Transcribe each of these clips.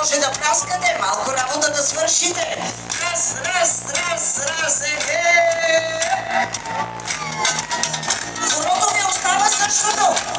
може да праскате, малко работа да свършите. Раз, хорото ми остава същото.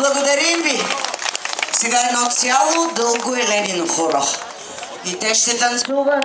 Благодарим ви. Сега едно цяло дълго Еленино хоро. И те ще танцуват.